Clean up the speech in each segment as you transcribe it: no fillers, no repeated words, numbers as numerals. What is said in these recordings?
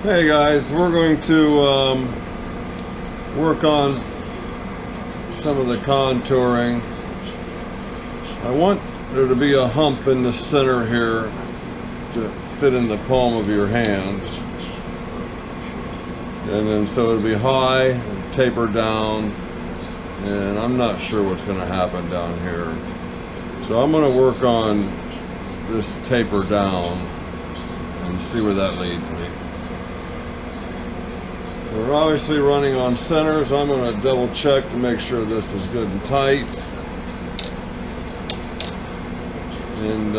Hey guys, we're going to work on some of the contouring. I want there to be a hump in the center here to fit in the palm of your hand. And then so it'll be high and taper down, and I'm not sure what's going to happen down here. So I'm going to work on this taper down and see where that leads me. We're obviously running on center, so I'm going to double check to make sure this is good and tight. And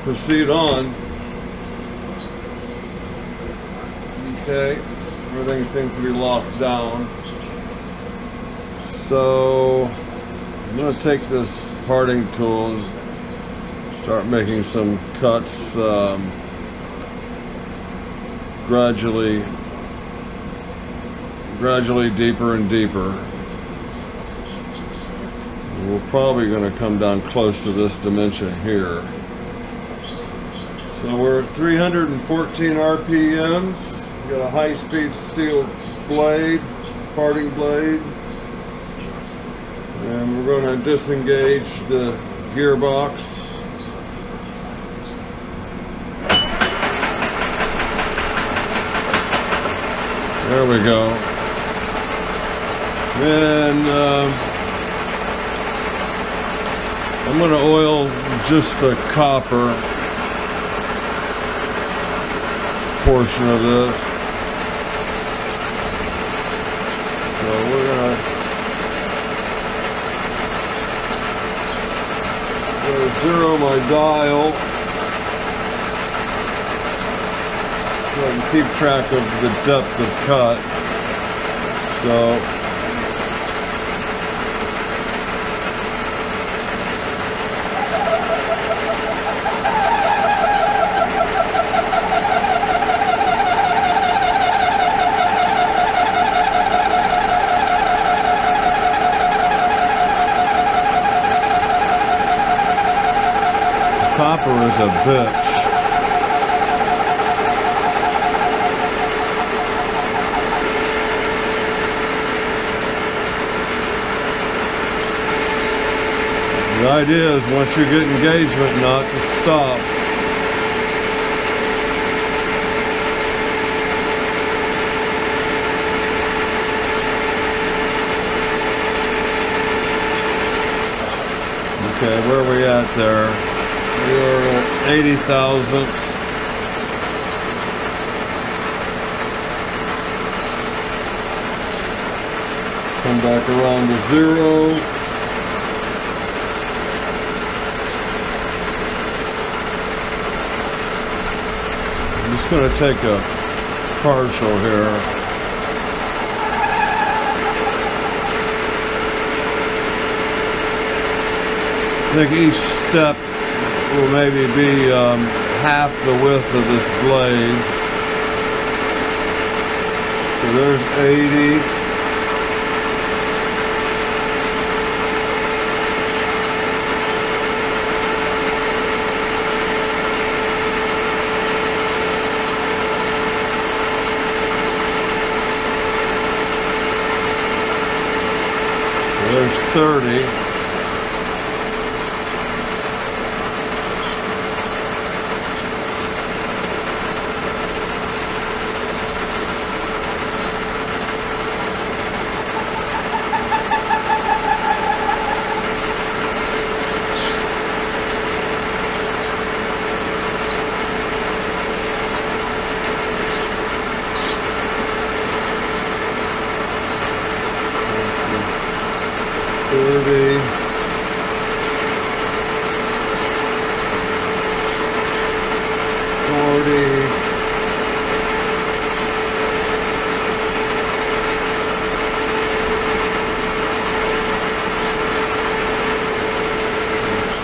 proceed on. Okay, everything seems to be locked down. So I'm going to take this parting tool and start making some cuts. Gradually deeper and deeper. We're probably going to come down close to this dimension here. So we're at 314 RPMs. We've got a high-speed steel blade, parting blade. And we're going to disengage the gearbox. There we go. And I'm going to oil just the copper portion of this. So we're going to zero my dial. And keep track of the depth of cut. So copper is a bitch. The idea is once you get engagement, not to stop. Okay, where are we at there? We're at 80 thousandths. Come back around to 0. I'm just going to take a partial here. I think each step will maybe be half the width of this blade. So there's 80. There's 30.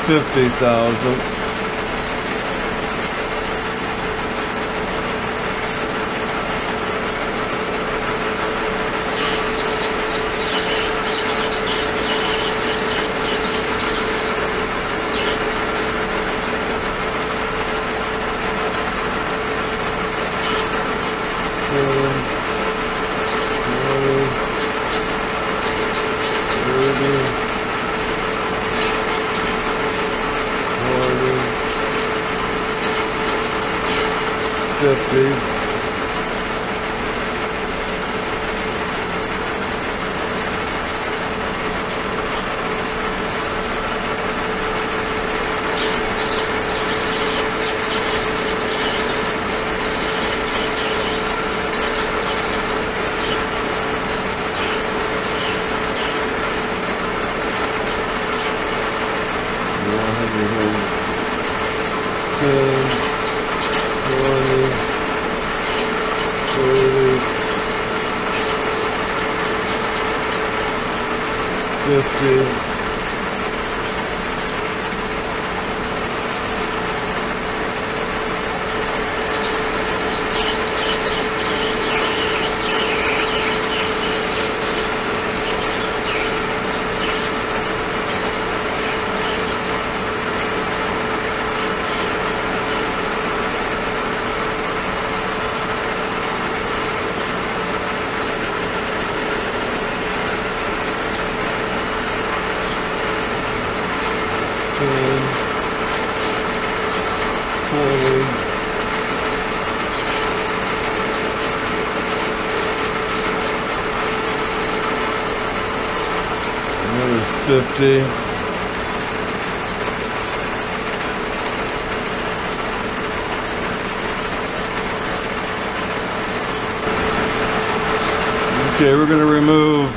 $50,000. 50. Another 50. Okay, we're going to remove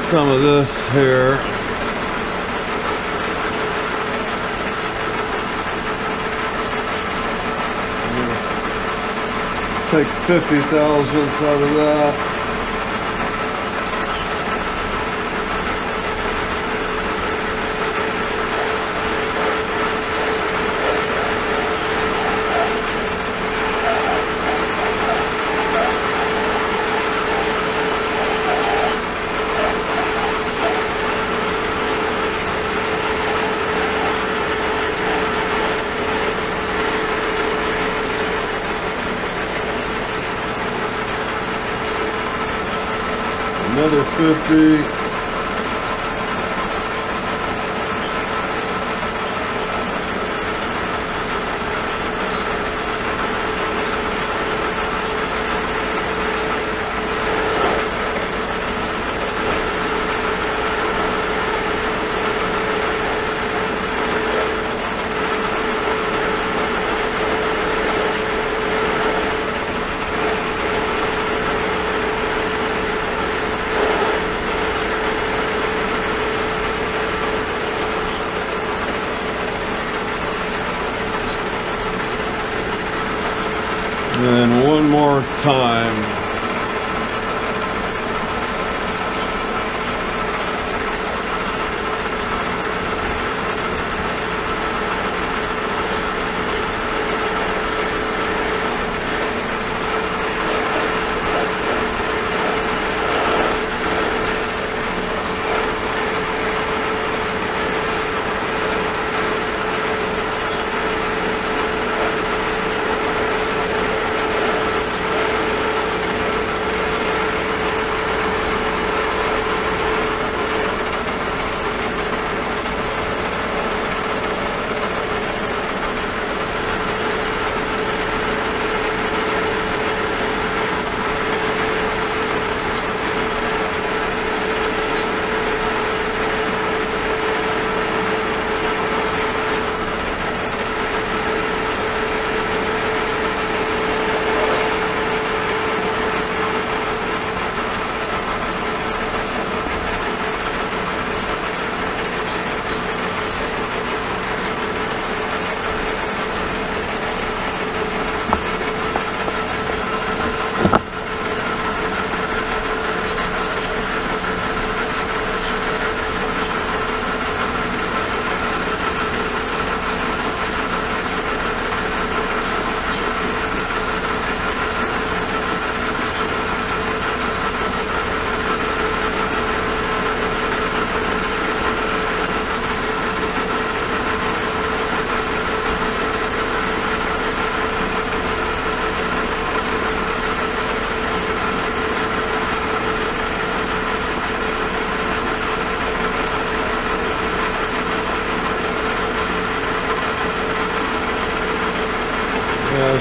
some of this here. Let's take 50 thousandths out of that. Another 50. And one more time.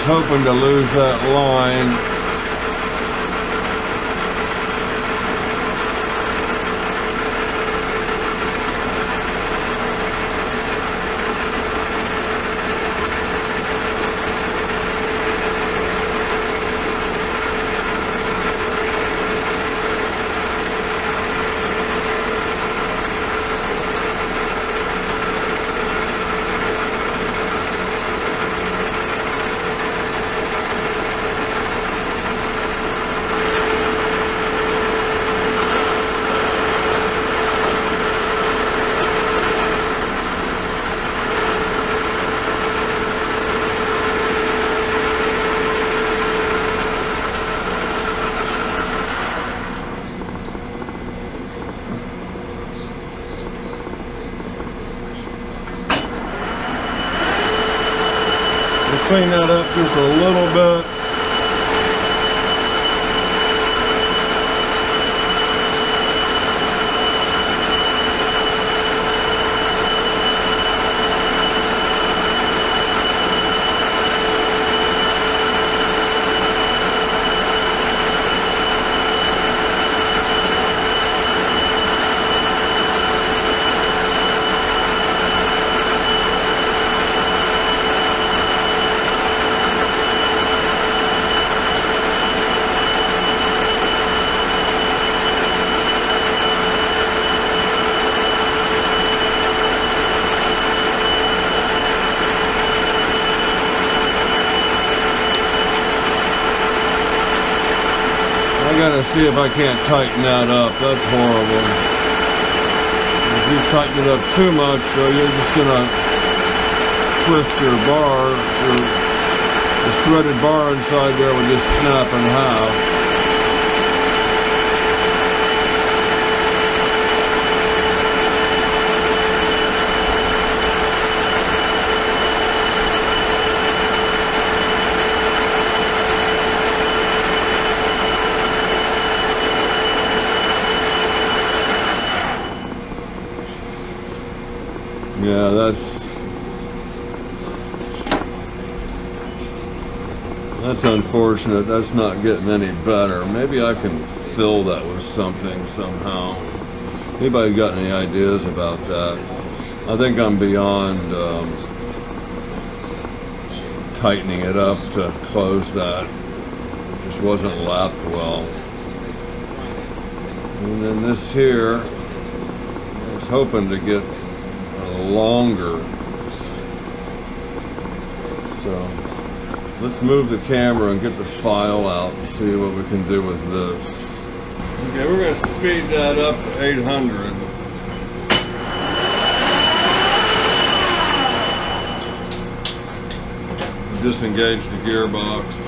hoping to lose that line. Clean that up just a little bit. I gotta see if I can't tighten that up. That's horrible. If you tighten it up too much, you're just gonna twist your bar. This threaded bar inside there would just snap in half. Yeah, that's unfortunate. That's not getting any better. Maybe I can fill that with something somehow. Anybody got any ideas about that? I think I'm beyond tightening it up to close that. It just wasn't lapped well. And then this here, I was hoping to get longer. So let's move the camera and get the file out and see what we can do with this. Okay, we're going to speed that up to 800. Disengage the gearbox.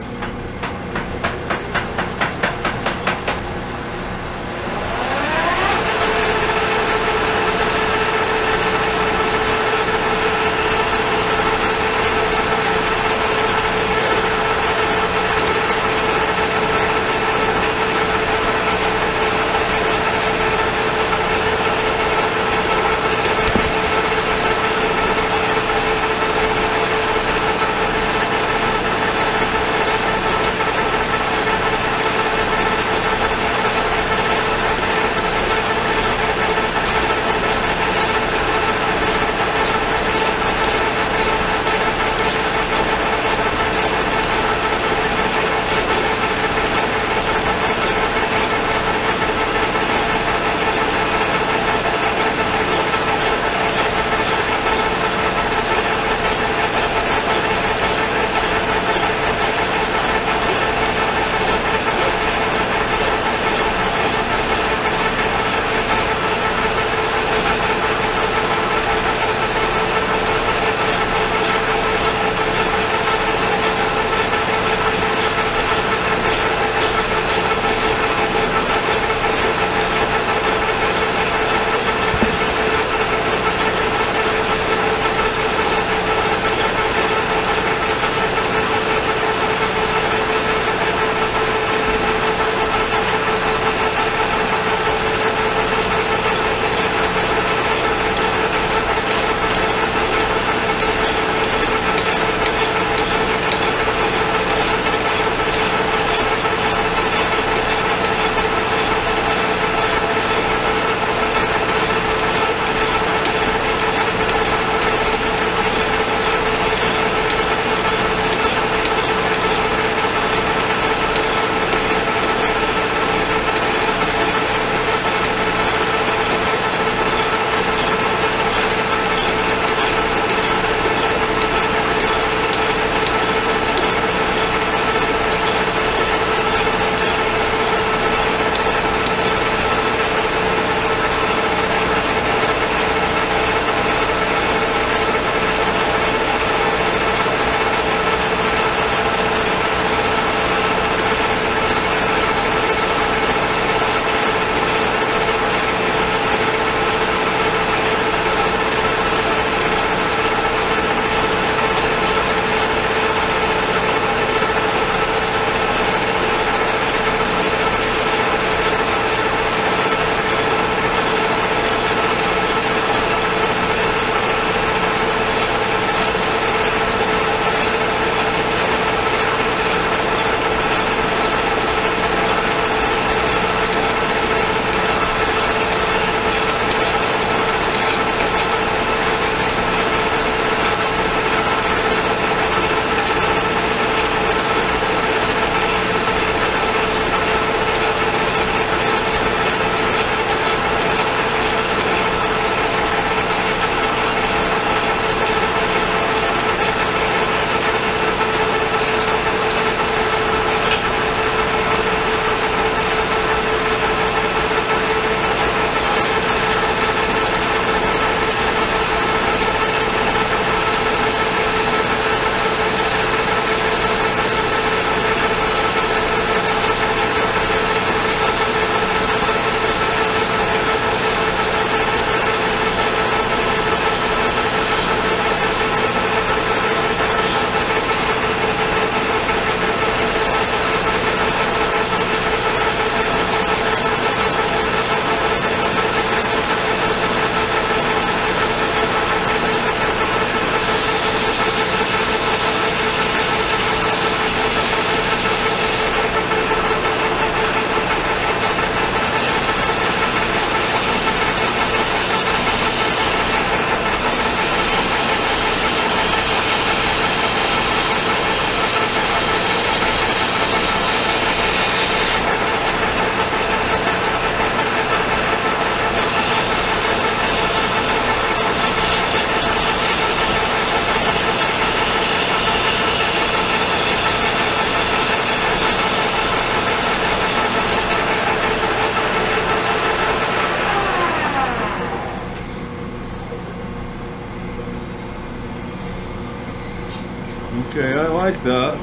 Okay, I like that.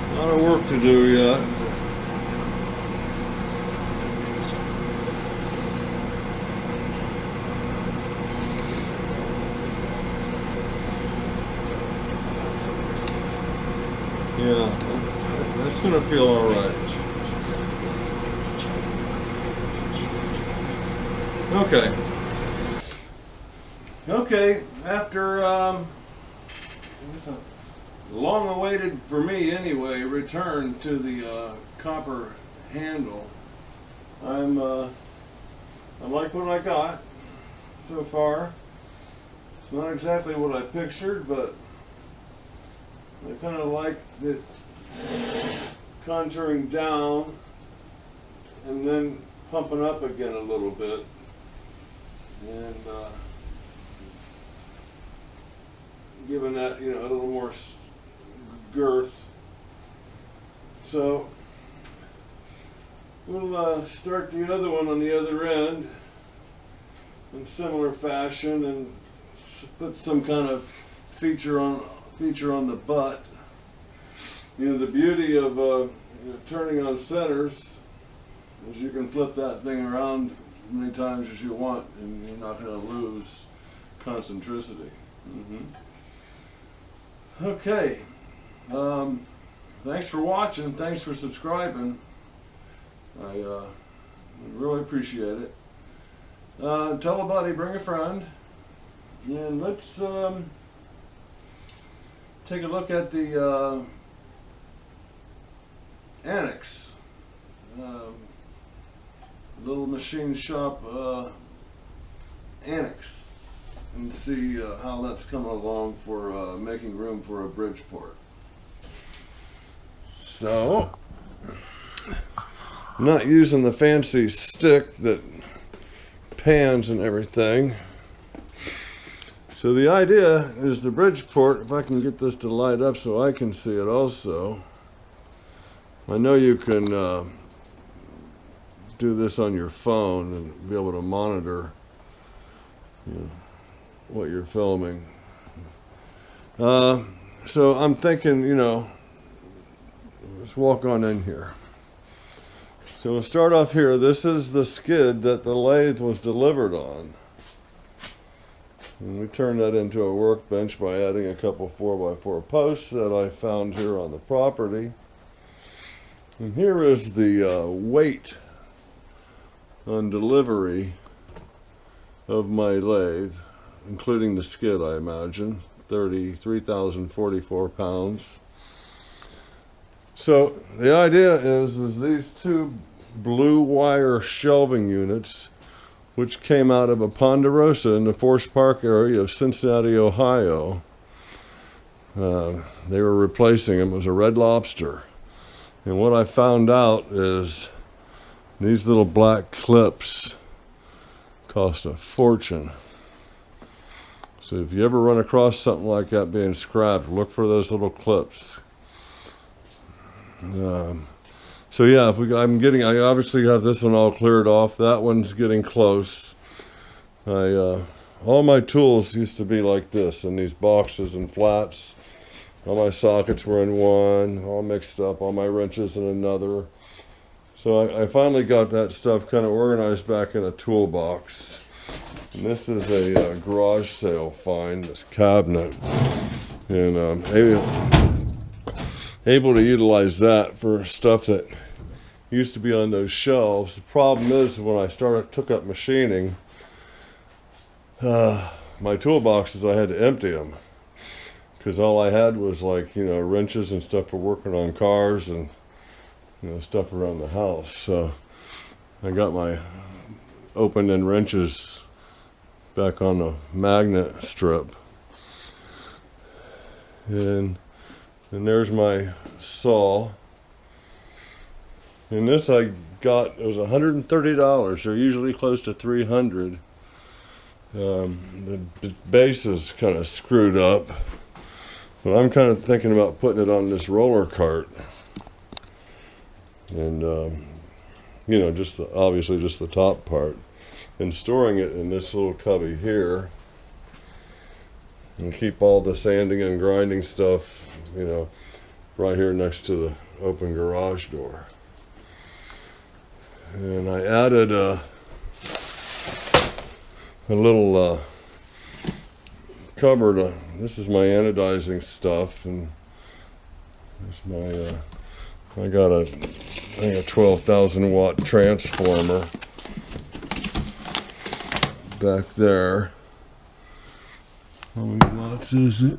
A lot of work to do yet. Yeah, that's gonna feel all right. Okay. Okay, after long-awaited, for me anyway, return to the copper handle, I like what I got so far. It's not exactly what I pictured, but I kind of like it contouring down and then pumping up again a little bit, and giving that, you know, a little more girth. So we'll start the other one on the other end in similar fashion and put some kind of feature on the butt. You know, the beauty of you know, turning on centers is you can flip that thing around as many times as you want and you're not going to lose concentricity. Okay, thanks for watching, thanks for subscribing. I really appreciate it. Tell a buddy, bring a friend, and let's take a look at the annex, little machine shop annex, and see how that's coming along for making room for a Bridgeport. So, I'm not using the fancy stick that pans and everything. So the idea is the Bridgeport, if I can get this to light up so I can see it also. I know you can do this on your phone and be able to monitor, you know, what you're filming. So I'm thinking, you know, let's walk on in here. So we'll start off here. This is the skid that the lathe was delivered on. And we turned that into a workbench by adding a couple 4x4 posts that I found here on the property. And here is the weight on delivery of my lathe, including the skid, I imagine, 33,044 pounds. So the idea is these two blue wire shelving units, which came out of a Ponderosa in the Forest Park area of Cincinnati, Ohio. They were replacing them. It was a Red Lobster. And what I found out is these little black clips cost a fortune. So if you ever run across something like that being scrapped, look for those little clips. So yeah, I obviously have this one all cleared off. That one's getting close. All my tools used to be like this, in these boxes and flats. All my sockets were in one, all mixed up, all my wrenches in another. So I finally got that stuff kind of organized back in a toolbox. And this is a garage sale find, this cabinet. And able to utilize that for stuff that used to be on those shelves. The problem is when I took up machining, my toolboxes, I had to empty them. Because all I had was, like, you know, wrenches and stuff for working on cars and, you know, stuff around the house. So I got my open-end wrenches back on the magnet strip. And there's my saw. And this I got, it was $130. They're usually close to $300. The base is kind of screwed up. But I'm kind of thinking about putting it on this roller cart. And, you know, obviously just the top part. And storing it in this little cubby here. and keep all the sanding and grinding stuff, you know, right here next to the open garage door. And I added a little cupboard. This is my anodizing stuff, and there's my I got I think a 12,000 watt transformer back there. How many watts is it?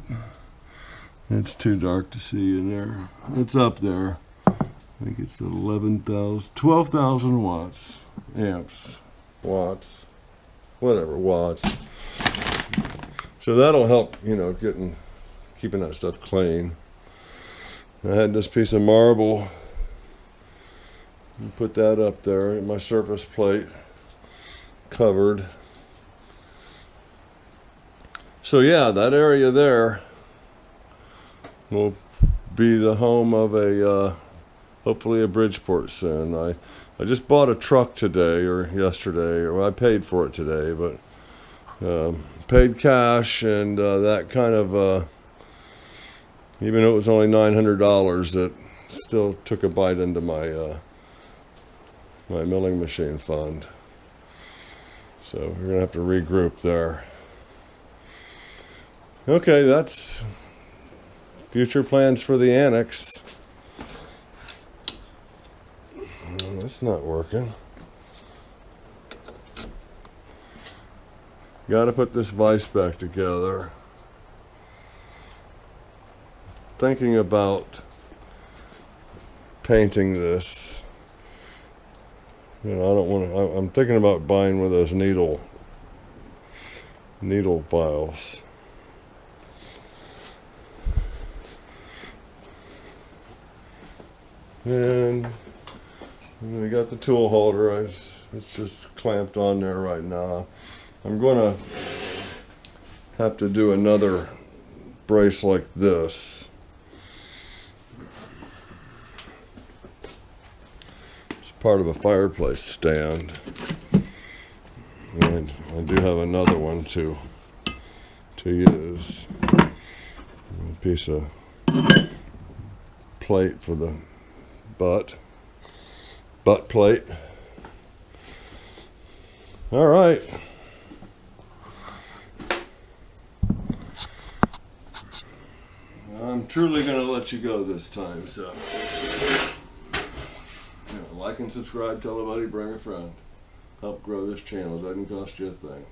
It's too dark to see in there. It's up there. I think it's 12,000 watts, amps, watts, whatever, watts. So that'll help, you know, keeping that stuff clean. I had this piece of marble, and put that up there in my surface plate, covered. So yeah, that area there will be the home of a hopefully a Bridgeport soon. I just bought a truck today or yesterday, or I paid for it today, but paid cash, and that kind of even though it was only $900, it still took a bite into my my milling machine fund. So we're gonna have to regroup there. Okay, that's future plans for the annex. That's not working. Got to put this vise back together. Thinking about painting this. You know, I don't want to. I'm thinking about buying one of those needle files. And we got the tool holder. It's just clamped on there right now. I'm going to have to do another brace like this. It's part of a fireplace stand. And I do have another one to use. A piece of plate for the butt plate. All right. I'm truly going to let you go this time, so like and subscribe, tell a buddy, bring a friend. Help grow this channel. It doesn't cost you a thing.